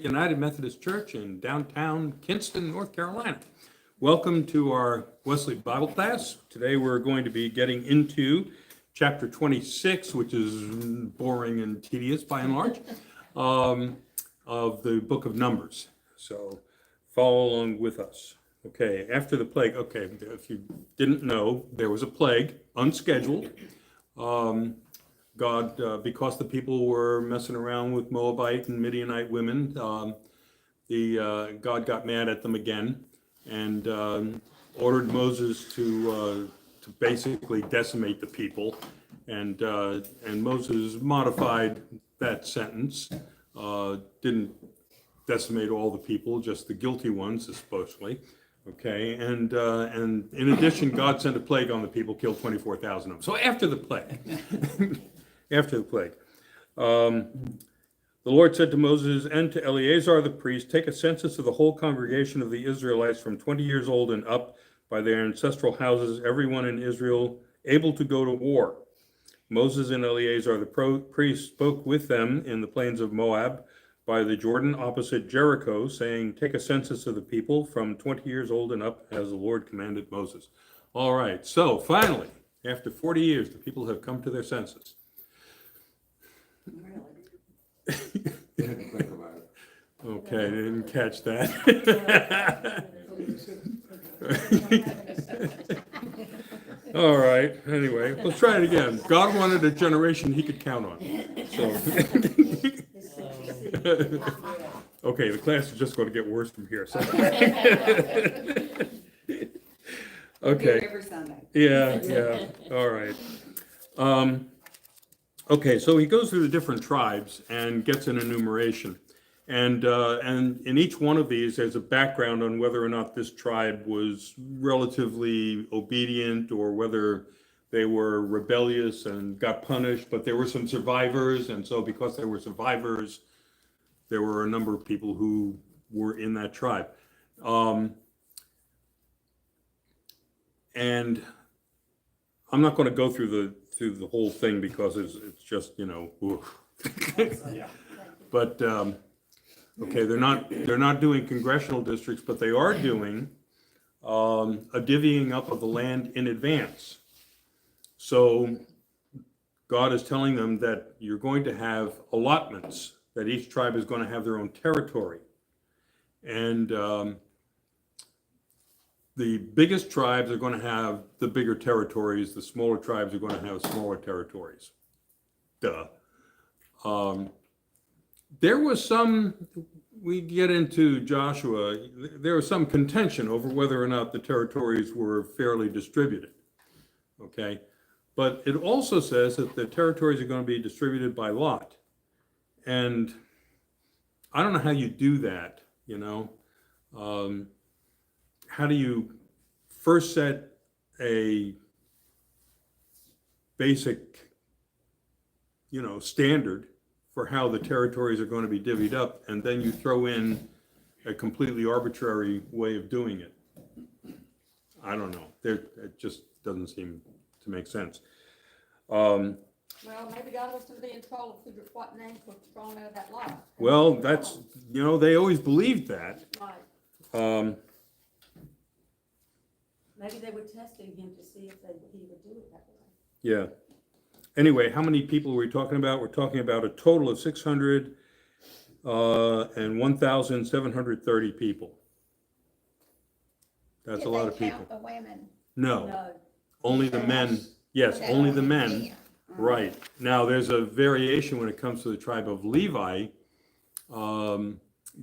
United Methodist Church in downtown Kinston, North Carolina. Welcome to our Wesley Bible class. Today we're going to be getting into chapter 26, which is boring and tedious by and large, of the book of Numbers. So follow along with us. Okay, after the plague, okay, if you didn't know, there was a plague, unscheduled. God, because the people were messing around with Moabite and Midianite women, God got mad at them again and ordered Moses to basically decimate the people. And Moses modified that sentence, didn't decimate all the people, just the guilty ones, especially. Okay, and in addition, God sent a plague on the people, killed 24,000 of them. So after the plague. After the plague. The Lord said to Moses and to Eleazar the priest, take a census of the whole congregation of the Israelites from 20 years old and up by their ancestral houses, everyone in Israel able to go to war. Moses and Eleazar the priest spoke with them in the plains of Moab by the Jordan opposite Jericho, saying, take a census of the people from 20 years old and up, as the Lord commanded Moses. All right, so finally, after 40 years, the people have come to their senses. Okay, I didn't catch that. All right, anyway, let's try it again. God wanted a generation he could count on. So. Okay, the class is just going to get worse from here. So. Okay. Yeah, all right. Okay, so he goes through the different tribes and gets an enumeration. And in each one of these, there's a background on whether or not this tribe was relatively obedient or whether they were rebellious and got punished. But there were some survivors, and so because there were survivors, there were a number of people who were in that tribe. And I'm not going to go through the whole thing because it's just, But okay, they're not doing congressional districts, but they are doing a divvying up of the land in advance. So God is telling them that you're going to have allotments, that each tribe is going to have their own territory. And the biggest tribes are going to have the bigger territories. The smaller tribes are going to have smaller territories. Duh. There was some, we get into Joshua, there was some contention over whether or not the territories were fairly distributed. Okay. But it also says that the territories are going to be distributed by lot. And I don't know how you do that, How do you first set a basic, standard for how the territories are going to be divvied up, and then you throw in a completely arbitrary way of doing it? I don't know. It just doesn't seem to make sense. Well, maybe God wants to be in control of what names were thrown out of that lot. Well, that's, they always believed that. Right. Maybe they were testing him to see if he would do it that way. Yeah. Anyway, how many people are we talking about? We're talking about a total of 600 and 1,730 people. That's a lot of people. Count the women? No, only the men. Yes, only the men. Right. Now, there's a variation when it comes to the tribe of Levi,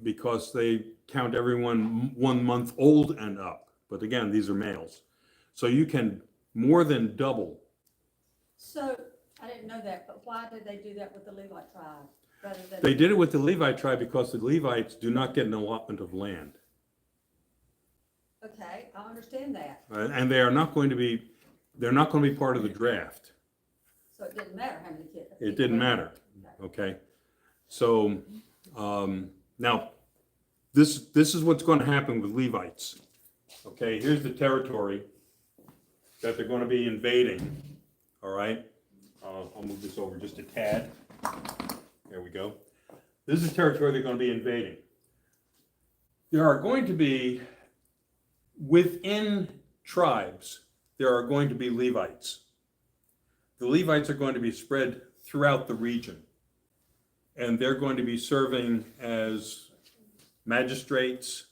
because they count everyone 1 month old and up. But again, these are males. So you can more than double. So, I didn't know that, but why did they do that with the Levite tribe? Rather than They did it with the Levite tribe because the Levites do not get an allotment of land. Okay, I understand that. And they're not going to be part of the draft. So it didn't matter how many kids. It didn't matter. Okay. So now this is what's going to happen with Levites. Okay, here's the territory that they're going to be invading. All right. I'll move this over just a tad. There we go. This is the territory they're going to be invading. there are going to be, within tribes, there are going to be Levites. The Levites are going to be spread throughout the region. And they're going to be serving as magistrates,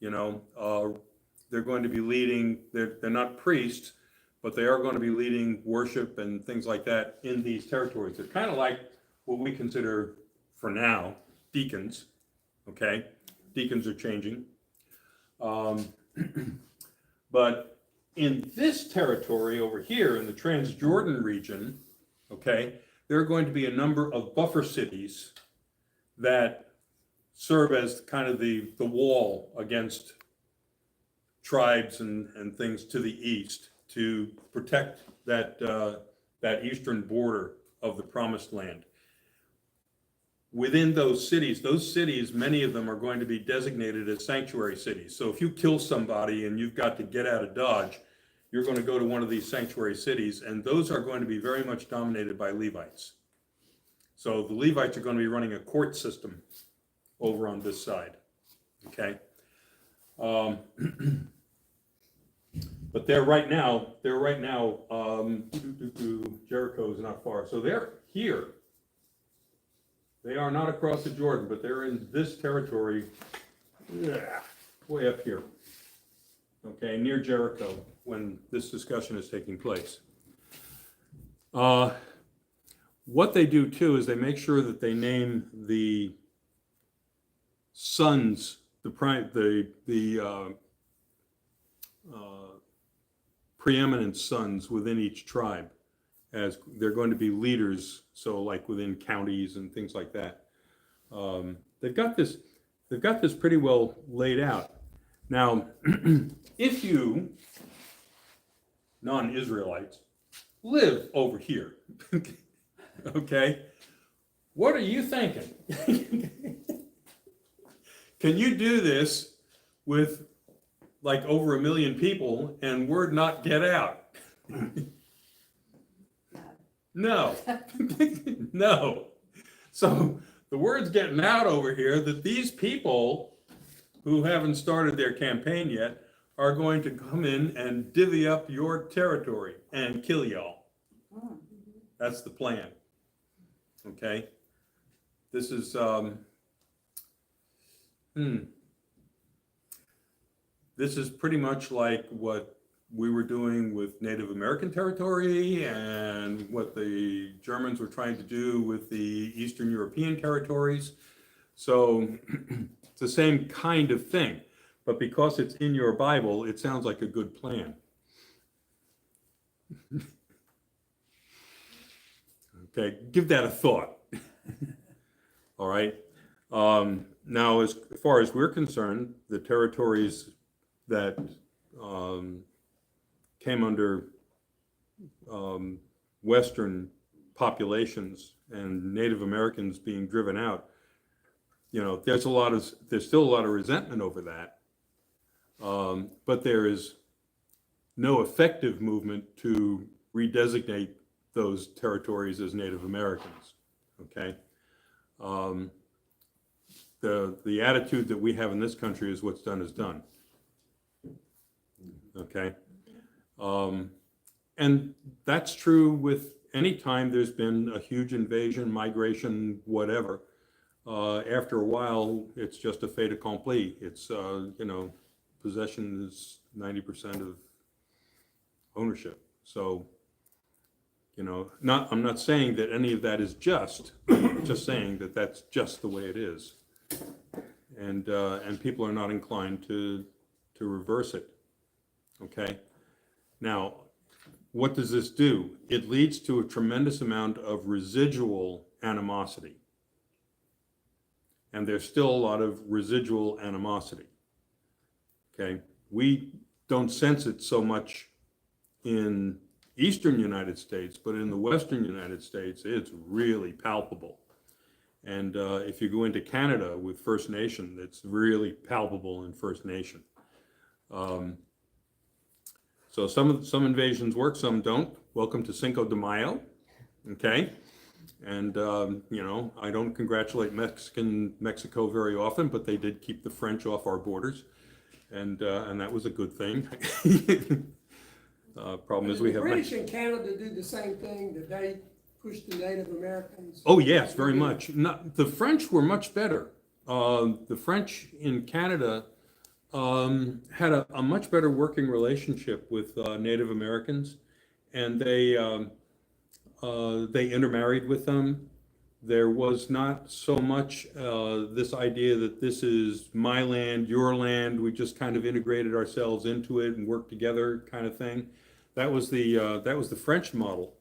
they're going to be leading, they're not priests, but they are going to be leading worship and things like that in these territories. They're kind of like what we consider, for now, deacons, okay? Deacons are changing. But in this territory over here, in the Transjordan region, okay, there are going to be a number of buffer cities that serve as kind of the wall against tribes and things to the east to protect that eastern border of the promised land. Within those cities, many of them are going to be designated as sanctuary cities. So if you kill somebody and you've got to get out of Dodge, you're going to go to one of these sanctuary cities, and those are going to be very much dominated by Levites. So the Levites are going to be running a court system over on this side, okay? But they're right now, Jericho is not far. So they're here. They are not across the Jordan, but they're in this territory, way up here, okay, near Jericho when this discussion is taking place. What they do too is they make sure that they name the sons, the preeminent sons within each tribe, as they're going to be leaders. So like within counties and things like that. They've got this pretty well laid out. Now, if you non-Israelites live over here, okay, what are you thinking? Can you do this with like over 1 million people and word not get out? No. No. So the word's getting out over here that these people who haven't started their campaign yet are going to come in and divvy up your territory and kill y'all. That's the plan. Okay? This is this is pretty much like what we were doing with Native American territory and what the Germans were trying to do with the Eastern European territories. So it's the same kind of thing, but because it's in your Bible, it sounds like a good plan. Okay, give that a thought. All right. Now, as far as we're concerned, the territories that came under Western populations and Native Americans being driven out, there's still a lot of resentment over that. But there is no effective movement to redesignate those territories as Native Americans. Okay. The attitude that we have in this country is what's done is done. Okay. And that's true with any time there's been a huge invasion, migration, whatever. After a while, it's just a fait accompli. It's, possession is 90% of ownership. So, I'm not saying that any of that is just, I'm just saying that that's just the way it is. And people are not inclined to reverse it. Okay. Now, what does this do? It leads to a tremendous amount of residual animosity. And there's still a lot of residual animosity. Okay. We don't sense it so much in Eastern United States, but in the Western United States, it's really palpable. And if you go into Canada with First Nation, it's really palpable in First Nation. So some invasions work, some don't. Welcome to Cinco de Mayo, okay? And, I don't congratulate Mexico very often, but they did keep the French off our borders. And that was a good thing. Problem is we The have. British and Canada do the same thing, that they push the Native Americans. Oh, yes, very much. The French were much better. The French in Canada had a much better working relationship with Native Americans, and they intermarried with them. There was not so much this idea that this is my land, your land. We just kind of integrated ourselves into it and worked together, kind of thing. That was the French model.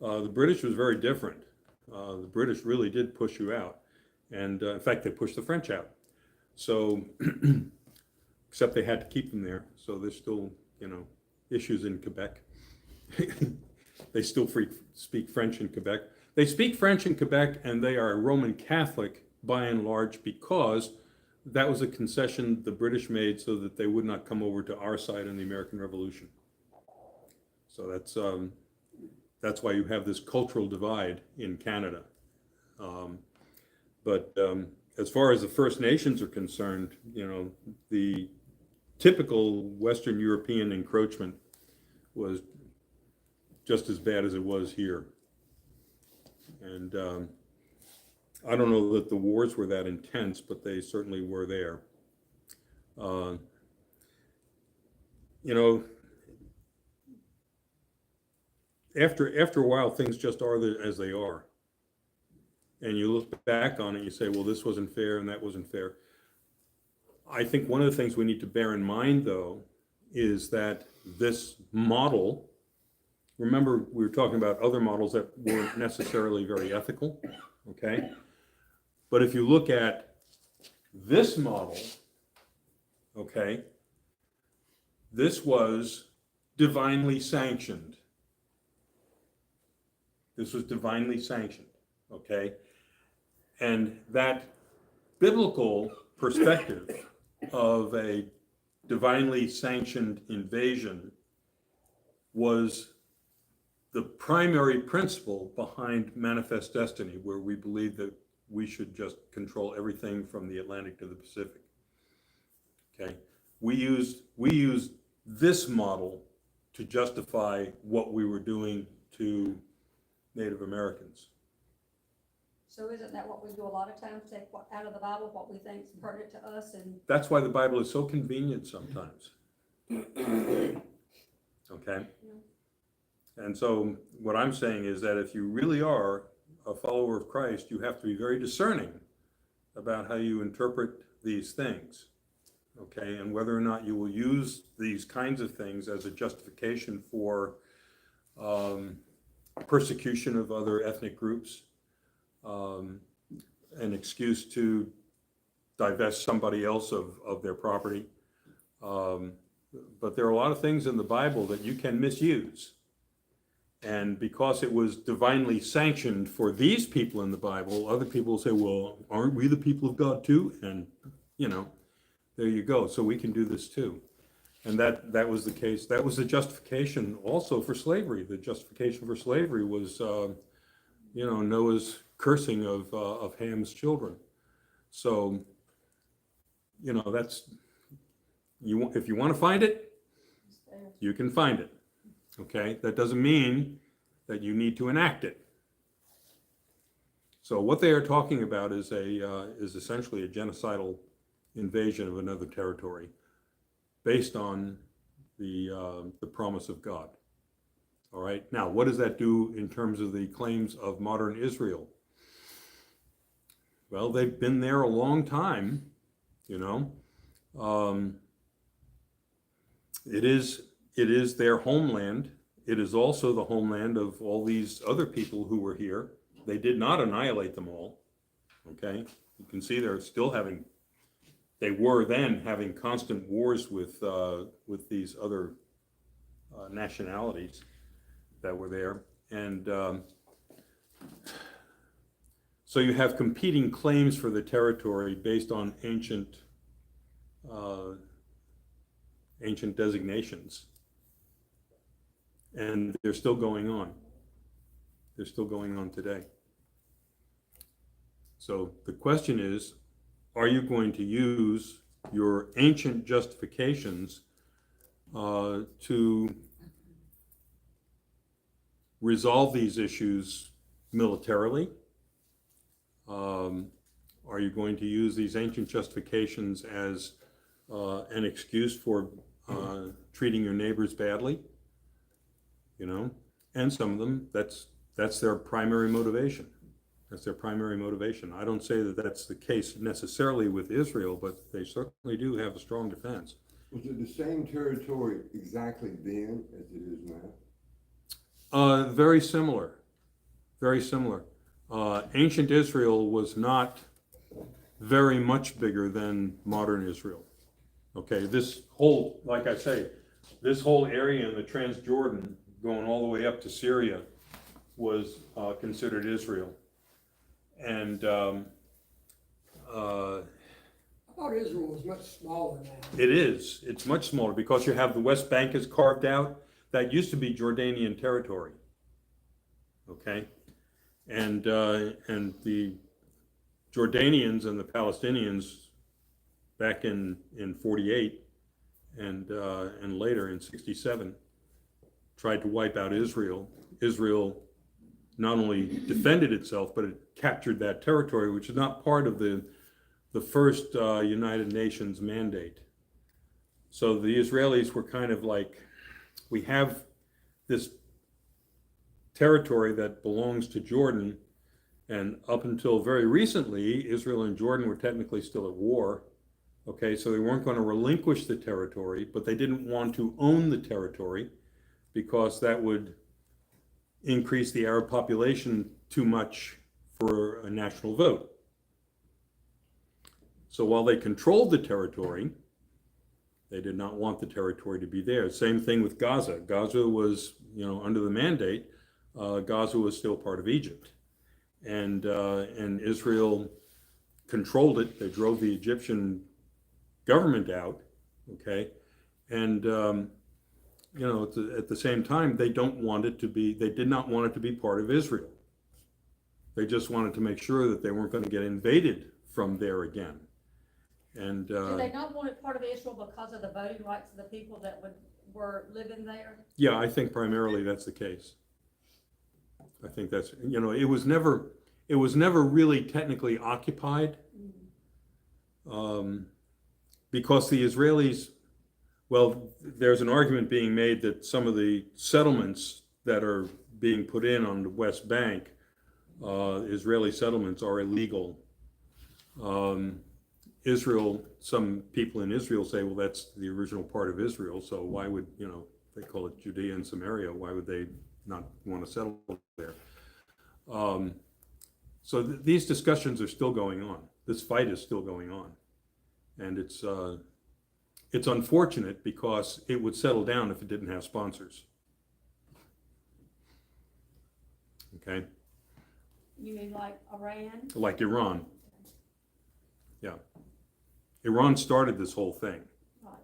The British was very different. The British really did push you out, and in fact, they pushed the French out. So, except they had to keep them there. So there's still, issues in Quebec. They still speak French in Quebec. They speak French in Quebec, and they are Roman Catholic by and large, because that was a concession the British made so that they would not come over to our side in the American Revolution. So that's why you have this cultural divide in Canada. But as far as the First Nations are concerned, the typical Western European encroachment was just as bad as it was here. And I don't know that the wars were that intense, but they certainly were there. After a while, things just are as they are. And you look back on it, you say, well, this wasn't fair and that wasn't fair. I think one of the things we need to bear in mind, though, is that this model, remember, we were talking about other models that weren't necessarily very ethical, okay? But if you look at this model, okay, this was divinely sanctioned. This was divinely sanctioned, okay? And that biblical perspective of a divinely sanctioned invasion was the primary principle behind Manifest Destiny, where we believe that we should just control everything from the Atlantic to the Pacific. Okay, we used this model to justify what we were doing to Native Americans. So isn't that what we do a lot of times, take what out of the Bible, what we think is pertinent to us, and That's why the Bible is so convenient sometimes. Okay? And so what I'm saying is that if you really are a follower of Christ, you have to be very discerning about how you interpret these things. Okay? And whether or not you will use these kinds of things as a justification for persecution of other ethnic groups, an excuse to divest somebody else of their property. But there are a lot of things in the Bible that you can misuse. And because it was divinely sanctioned for these people in the Bible, other people will say, well, aren't we the people of God too? And, there you go. So we can do this too. And that was the case. That was the justification also for slavery. The justification for slavery was, Noah's cursing of Ham's children. So, that's, if you want to find it, you can find it. Okay, that doesn't mean that you need to enact it. So what they are talking about is essentially a genocidal invasion of another territory based on the promise of God. All right, now what does that do in terms of the claims of modern Israel? Well, they've been there a long time, It is their homeland. It is also the homeland of all these other people who were here. They did not annihilate them all. Okay, you can see they were then having constant wars with these other nationalities that were there, and so you have competing claims for the territory based on ancient designations. And they're still going on. They're still going on today. So the question is, are you going to use your ancient justifications to resolve these issues militarily? Are you going to use these ancient justifications as an excuse for treating your neighbors badly? You know, and some of them, that's their primary motivation. That's their primary motivation. I don't say that that's the case necessarily with Israel, but they certainly do have a strong defense. Was it the same territory exactly then as it is now? Very similar. Very similar. Ancient Israel was not very much bigger than modern Israel. Okay, this whole, like I say, this whole area in the Transjordan, going all the way up to Syria, was considered Israel. And I thought Israel was much smaller now. it is. It's much smaller because you have the West Bank is carved out. That used to be Jordanian territory. Okay, and the Jordanians and the Palestinians back in 48 and later in 67 tried to wipe out Israel. Israel not only defended itself, but it captured that territory, which is not part of the first United Nations mandate. So the Israelis were kind of like, we have this territory that belongs to Jordan, and up until very recently, Israel and Jordan were technically still at war. Okay, so they weren't going to relinquish the territory, but they didn't want to own the territory because that would increase the Arab population too much for a national vote. So while they controlled the territory, they did not want the territory to be there. Same thing with Gaza. Gaza was, under the mandate, Gaza was still part of Egypt. And Israel controlled it. They drove the Egyptian government out, okay? And, at the same time, they did not want it to be part of Israel. They just wanted to make sure that they weren't going to get invaded from there again. And Do they not want it part of Israel because of the voting rights of the people that were living there? yeah, I think primarily that's the case. I think that's, it was never really technically occupied, because the Israelis, well, there's an argument being made that some of the settlements that are being put in on the West Bank, Israeli settlements, are illegal. Israel, some people in Israel say, well, that's the original part of Israel, so why would, they call it Judea and Samaria, why would they not want to settle there? So these discussions are still going on. This fight is still going on. And it's unfortunate because it would settle down if it didn't have sponsors. Okay? You mean like Iran? Like Iran. Yeah. Iran started this whole thing. Right.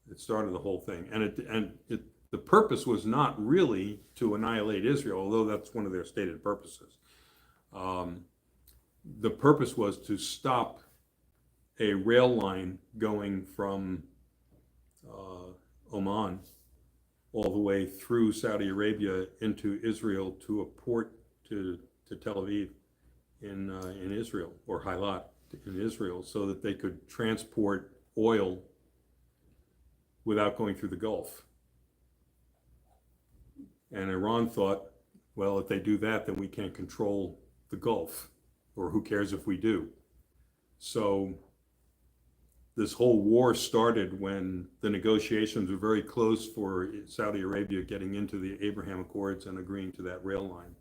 It started the whole thing. And the purpose was not really to annihilate Israel, although that's one of their stated purposes. The purpose was to stop a rail line going from Oman all the way through Saudi Arabia into Israel to a port to Tel Aviv in Israel, or Hailat in Israel, so that they could transport oil without going through the Gulf. And Iran thought, well, if they do that, then we can't control the Gulf, or who cares if we do? So this whole war started when the negotiations were very close for Saudi Arabia getting into the Abraham Accords and agreeing to that rail line.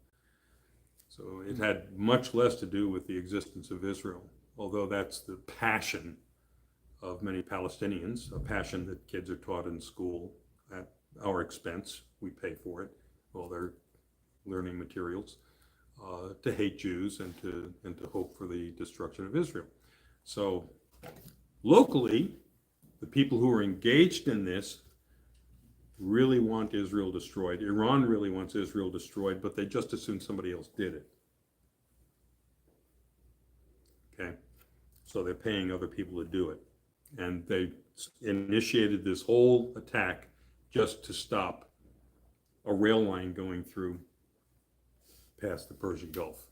So it had much less to do with the existence of Israel, although that's the passion of many Palestinians, a passion that kids are taught in school at our expense. We pay for it, all their learning materials, to hate Jews and to hope for the destruction of Israel. So locally, the people who are engaged in this really want Israel destroyed. Iran really wants Israel destroyed, but they just as soon somebody else did it. So they're paying other people to do it. And they initiated this whole attack just to stop a rail line going through past the Persian Gulf.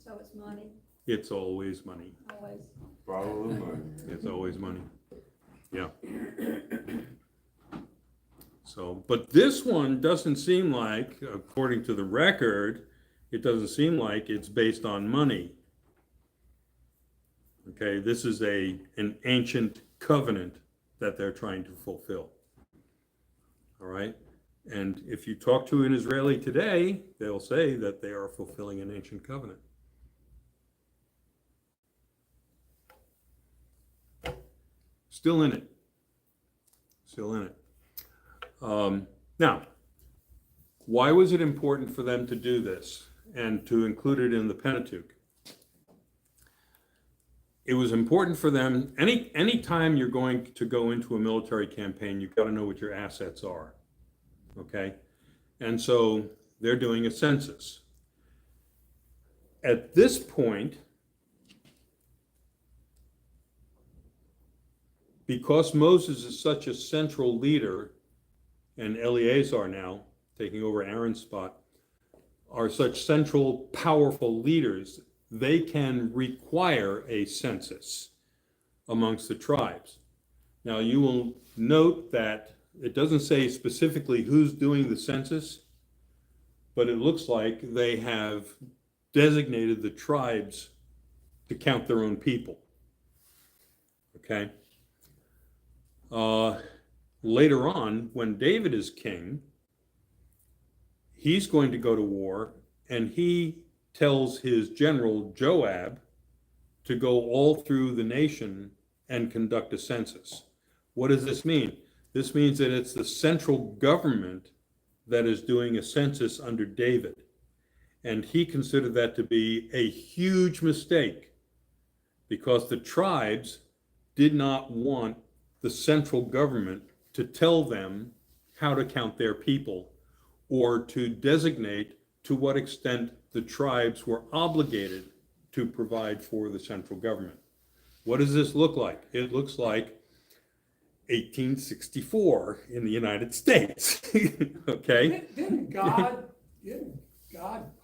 So it's money, It's always money. always. Follow the money. It's always money. Yeah. So, but this one doesn't seem like, according to the record, it doesn't seem like it's based on money. Okay, this is an ancient covenant that they're trying to fulfill. All right? And if you talk to an Israeli today, they'll say that they are fulfilling an ancient covenant. Still in it. Still in it. Now, why was it important for them to do this and to include it in the Pentateuch? It was important for them. Any time you're going to go into a military campaign, you've got to know what your assets are. Okay? And so they're doing a census. At this point, because Moses is such a central leader, and Eleazar now, taking over Aaron's spot, are such central, powerful leaders, they can require a census amongst the tribes. Now, you will note that it doesn't say specifically who's doing the census, but it looks like they have designated the tribes to count their own people. Okay? Later on, when David is king, he's going to go to war, and he tells his general Joab to go all through the nation and conduct a census. What does this mean? This means that it's the central government that is doing a census under David. And he considered that to be a huge mistake because the tribes did not want the central government to tell them how to count their people or to designate to what extent the tribes were obligated to provide for the central government. What does this look like? It looks like 1864 in the United States. Okay? Didn't God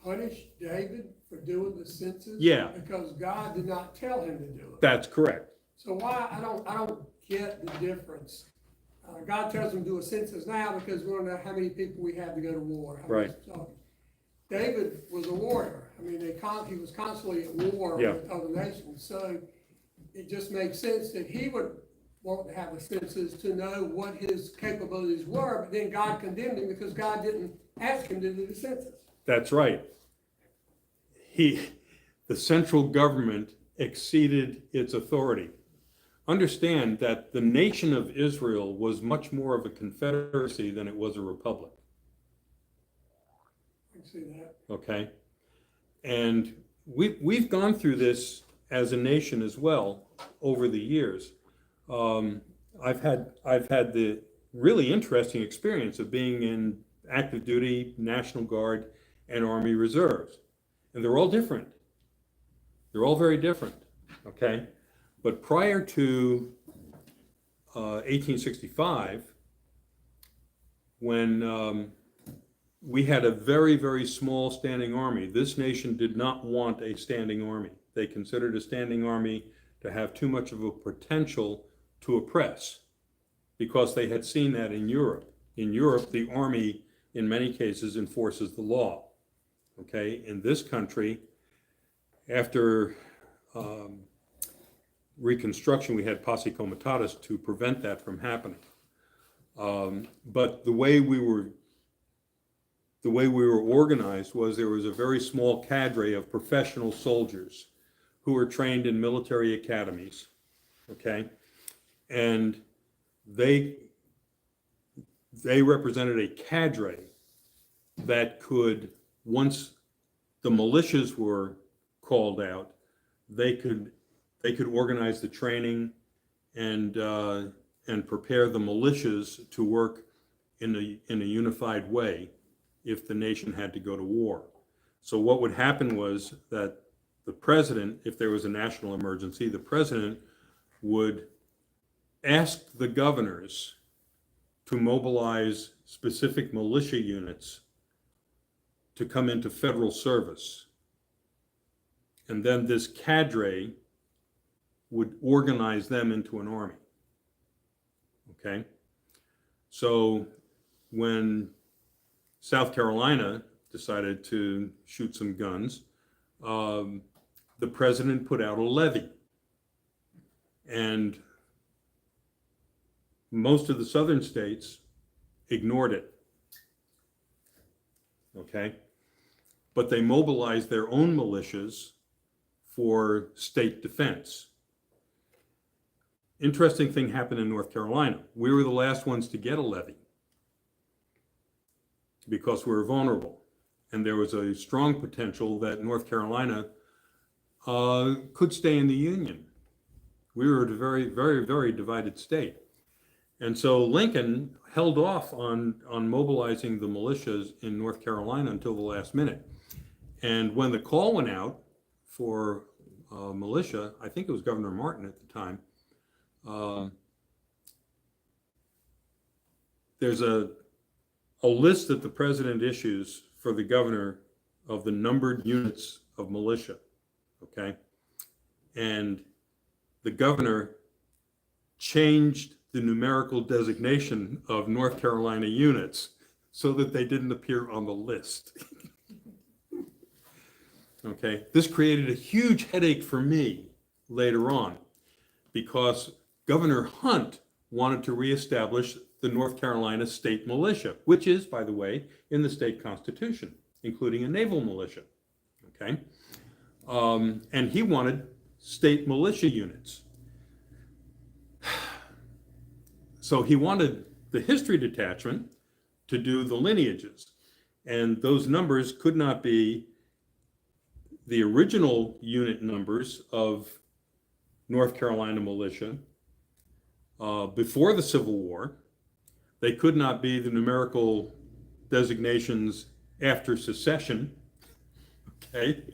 punish David for doing the census? Yeah. Because God did not tell him to do it. That's correct. So why, I don't get the difference. God tells him to do a census now because we want to know how many people we have to go to war. Right. So David was a warrior. I mean, he was constantly at war Yeah. with other nations. So it just makes sense that he would want to have a census to know what his capabilities were, but then God condemned him because God didn't ask him to do the census. That's right. The central government exceeded its authority. Understand that the nation of Israel was much more of a confederacy than it was a republic. I can see that. Okay? And we've gone through this as a nation as well over the years. I've had the really interesting experience of being in active duty, National Guard, and Army Reserves. And they're all different. They're all very different, okay? But prior to 1865, when we had a very, very small standing army, this nation did not want a standing army. They considered a standing army to have too much of a potential to oppress because they had seen that in Europe. In Europe, the army, in many cases, enforces the law. Okay, in this country, after Reconstruction, we had posse comitatus to prevent that from happening. But the way we were organized was there was a very small cadre of professional soldiers who were trained in military academies. Okay, and they represented a cadre that could, once the militias were called out, they could organize the training and prepare the militias to work in a unified way if the nation had to go to war. So what would happen was that the president, if there was a national emergency, the president would ask the governors to mobilize specific militia units to come into federal service. And then this cadre would organize them into an army. Okay? So when South Carolina decided to shoot some guns, the president put out a levy. And most of the southern states ignored it. Okay? But they mobilized their own militias for state defense. Interesting thing happened in North Carolina. We were the last ones to get a levy because we were vulnerable. And there was a strong potential that North Carolina could stay in the Union. We were a very, very, very divided state. And so Lincoln held off on mobilizing the militias in North Carolina until the last minute. And when the call went out for militia, I think it was Governor Martin at the time, there's a list that the president issues for the governor of the numbered units of militia, okay? And the governor changed the numerical designation of North Carolina units so that they didn't appear on the list. Okay, this created a huge headache for me later on because Governor Hunt wanted to reestablish the North Carolina state militia, which is, by the way, in the state constitution, including a naval militia, okay? And he wanted state militia units. So he wanted the history detachment to do the lineages, and those numbers could not be the original unit numbers of North Carolina militia before the Civil War. They could not be the numerical designations after secession, okay?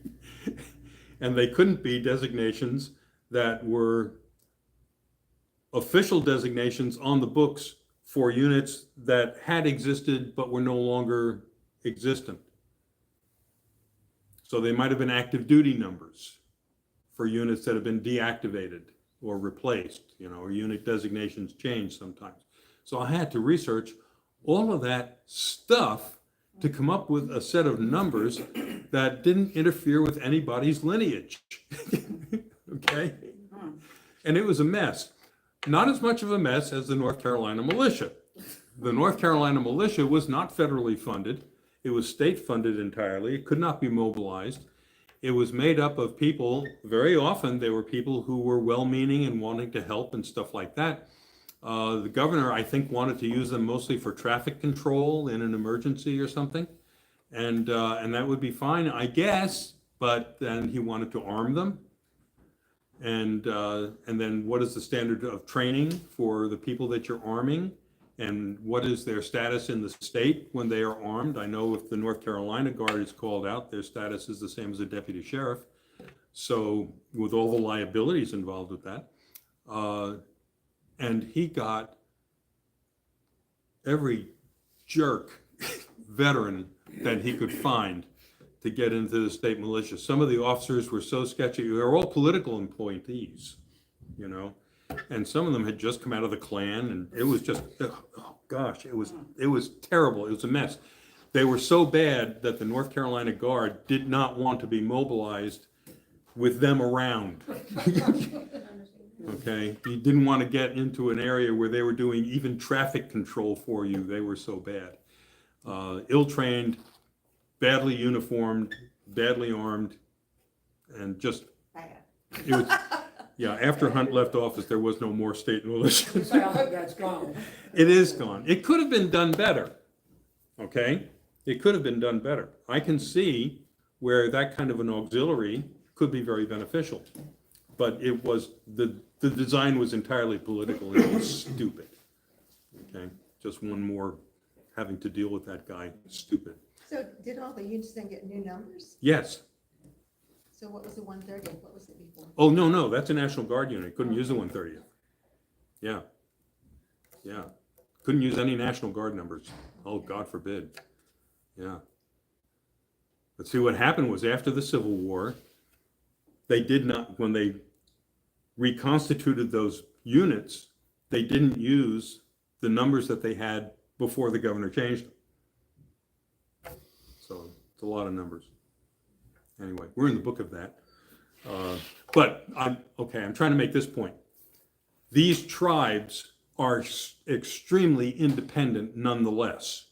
And they couldn't be designations that were official designations on the books for units that had existed but were no longer existent. So they might have been active duty numbers for units that have been deactivated or replaced, or unit designations change sometimes. So I had to research all of that stuff to come up with a set of numbers that didn't interfere with anybody's lineage. Okay? And it was a mess. Not as much of a mess as the North Carolina militia. The North Carolina militia was not federally funded. It was state funded entirely. It could not be mobilized. It was made up of people, very often they were people who were well-meaning and wanting to help and stuff like that. The governor, I think, wanted to use them mostly for traffic control in an emergency or something. And that would be fine, I guess, but then he wanted to arm them. And then what is the standard of training for the people that you're arming? And what is their status in the state when they are armed? I know if the North Carolina Guard is called out, their status is the same as a deputy sheriff. So with all the liabilities involved with that. And he got every jerk veteran that he could find to get into the state militia. Some of the officers were so sketchy. They were all political appointees, and some of them had just come out of the Klan, and it was just, oh gosh, it was terrible. It was a mess. They were so bad that the North Carolina Guard did not want to be mobilized with them around. Okay, you didn't want to get into an area where they were doing even traffic control for you. They were so bad. Ill-trained, badly uniformed, badly armed, and just Bad. it was, yeah, after Hunt left office, there was no more state militia. I hope that's gone. It is gone. It could have been done better, okay? It could have been done better. I can see where that kind of an auxiliary could be very beneficial, but it was, the design was entirely political and it was stupid, okay? Just one more having to deal with that guy, stupid. So did all the units then get new numbers? Yes, So what was the 130th? What was it before? Oh, no, that's a National Guard unit. Couldn't use the 130th. Yeah. Yeah. Couldn't use any National Guard numbers. Oh, God forbid. Yeah. But see, what happened was after the Civil War, they did not, when they reconstituted those units, they didn't use the numbers that they had before the governor changed them. So it's a lot of numbers. Anyway, we're in the book of that. But I'm trying to make this point. These tribes are extremely independent nonetheless.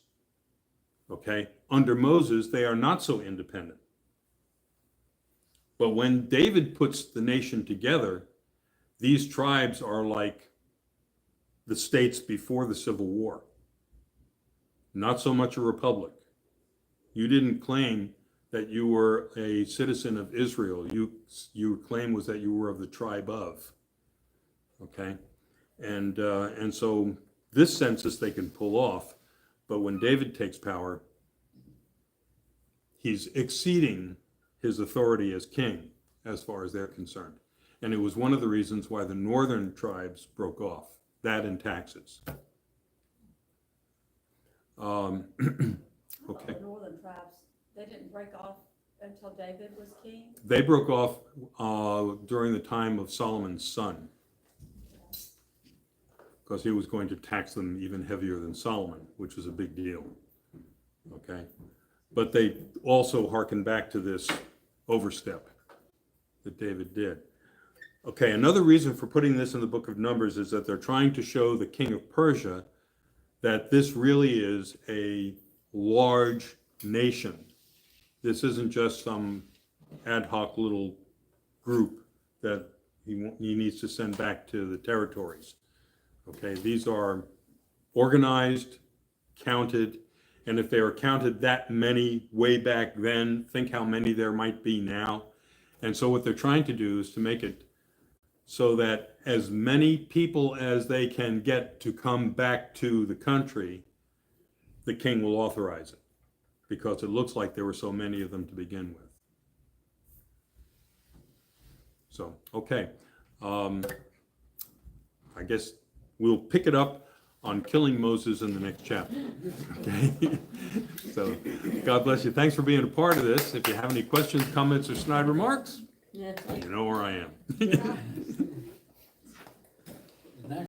Okay? Under Moses, they are not so independent. But when David puts the nation together, these tribes are like the states before the Civil War. Not so much a republic. You didn't claim that you were a citizen of Israel. Your claim was that you were of the tribe of. Okay? And so this census they can pull off, but when David takes power, he's exceeding his authority as king as far as they're concerned. And it was one of the reasons why the northern tribes broke off, that and taxes. Okay. The northern tribes, they didn't break off until David was king? They broke off during the time of Solomon's son, because he was going to tax them even heavier than Solomon, which was a big deal. Okay? But they also hearken back to this overstep that David did. Okay, another reason for putting this in the book of Numbers is that they're trying to show the king of Persia that this really is a large nation. This isn't just some ad hoc little group that he needs to send back to the territories. Okay, these are organized, counted, and if they were counted that many way back then, think how many there might be now. And so what they're trying to do is to make it so that as many people as they can get to come back to the country, the king will authorize it, because it looks like there were so many of them to begin with. So, okay. I guess we'll pick it up on killing Moses in the next chapter. Okay? So, God bless you. Thanks for being a part of this. If you have any questions, comments, or snide remarks, Yeah. you know where I am.